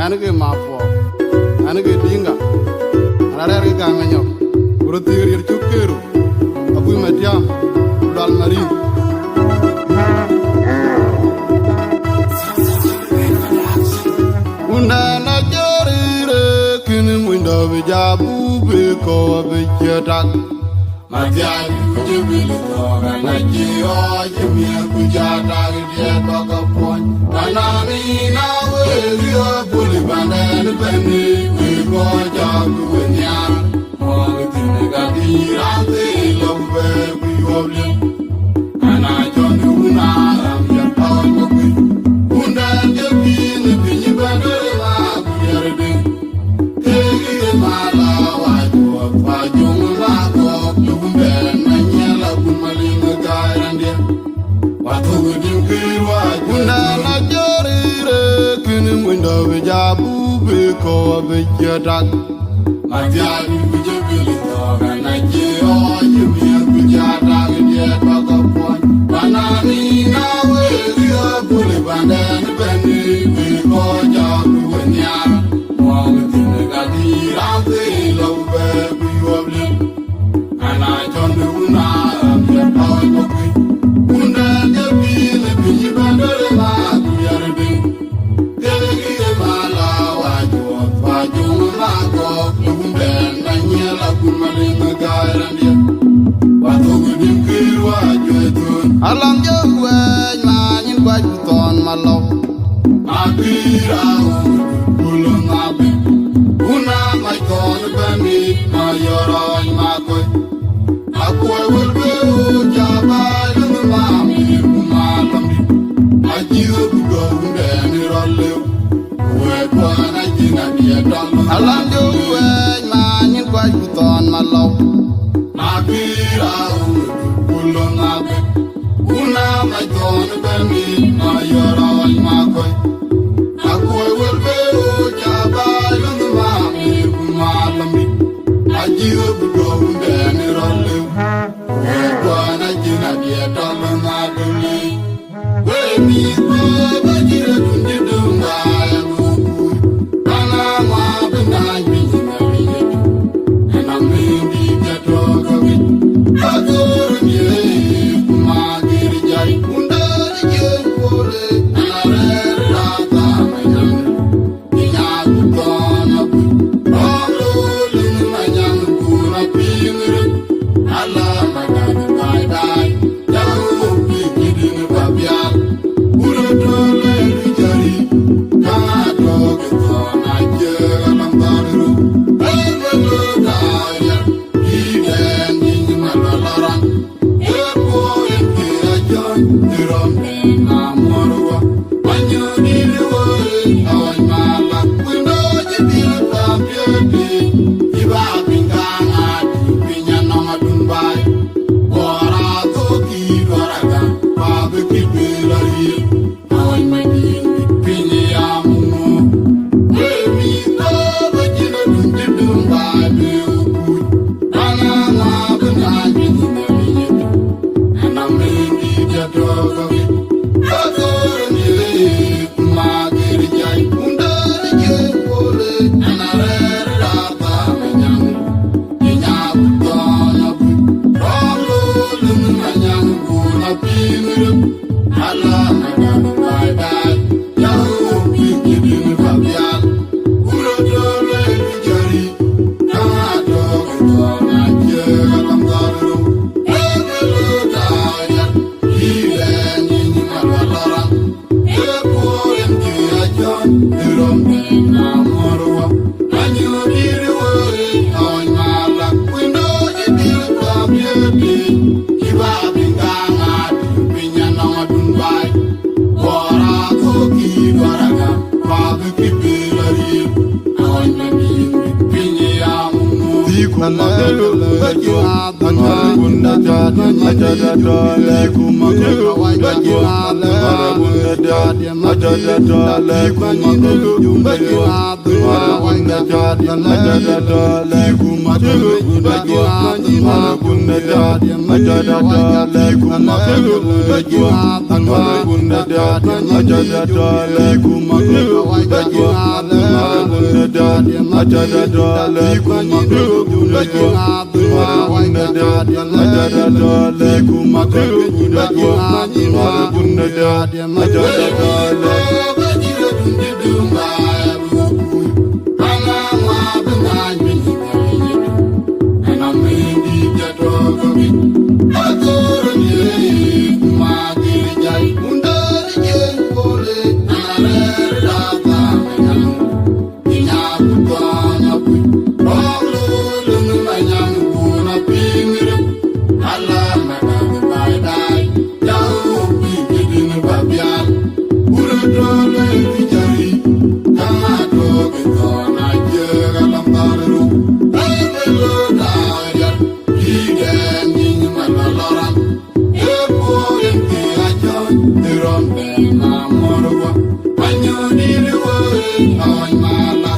anake mafo anake dinga anare ga nganyo uroti rir chukeru abu matia dal mari una na jorire kin winda bejabu be ko be chetak matia kujubil to na jio jemi kujata dia to pon anani na we rio buli banen beni we go jabu nyam mo tin ga dirante lombe we oble ana jonu na am ya taw ko unda jebi ni binyi bandere la yerde tegi mala wa jo fa jung la ko lumbe na nyela kumalinga garande watu dimkirwa unda na jorire kini mwendo bejabu be ko be jadak Matiani kujibili toga na jio jimi kujata gidye toga pon banani na werio buli bandani beni wiko jabu wenyam mwangu tine gadi rampi lobe biwobli ana chondi una amya tawa kopi unda jabili binyi bandare ma kuyarbi tene gide mala wajua fajungu mako Alam jauh nyanyin baju ton malau Mabira ulung abi Una mai ton bami mayoroi makoi Aku will be jabai mami malam Ajiu go ndeni rolle We kwana jina dia don Alam jauh nyanyin baju ton malau Mabira ulung abi Una mai ton bami mayoroi makoi Akoi will be jabai mami malam Ajiu go ndeni rolle We kwana jina dia don ngaduni We mi ko bajira dundi dunga ya buku Ana ma benai bijina biyetu Ana mindi jato kawi Agur nye kumagiri jai Undari jempore Ana rere rata mayang Inyaku tona bu Rolo lini mayang kuna pingiri Ala mayang dai dai Jangu pikiri ni babiak Ura dole rijari Kato ketona jega lambaru Ebelo daya Iden jingi malalaran Eko eke ajan Dirombe na morwa Wanyo diriwari Awai malak Windo jidil kapiati Iba pinggang adi Pinya nama dunbai Ora toki doraga Babe kibelari Awai madin Pinyi amungu Webi ko bajina dundi dunbai Beukut Ana ngabe nanyi Zinariyetu Ana mengi jatogawi Kakor nile Kumagiri jai Undari jempore Ana rere rata menyangu Inyaku tona bu Rolo lini manyangu Kuna pingiri Ala magana dai dai Yahu pikiri ni babiak Ura dole rijari Kato ketona jega lamgaru Ebelo daya Hilen yinyi malalaran Eko ente ajan Dirombe na morwa Anyu diri wari Awai malak Windo jidil kabiati Iba pinggang adi Pinya nama dunbai Bora toki doraga Babe kibelari Awai madin Pinyi amungu Tiku magelu Bagi adana Bunda jadi Ajada dole Tiku magelu Bagi adana Bunda jadi Ajada dole Tiku magelu Bagi adana Bunda jadi Ajada dole Tiku magelu Bagi adana ma gunna da majada da laikum bajwa ma gunna da majada da laikum bajwa ma gunna da majada da laikum bajwa ma gunna da majada da laikum bajwa ma gunna da majada da laikum Mama,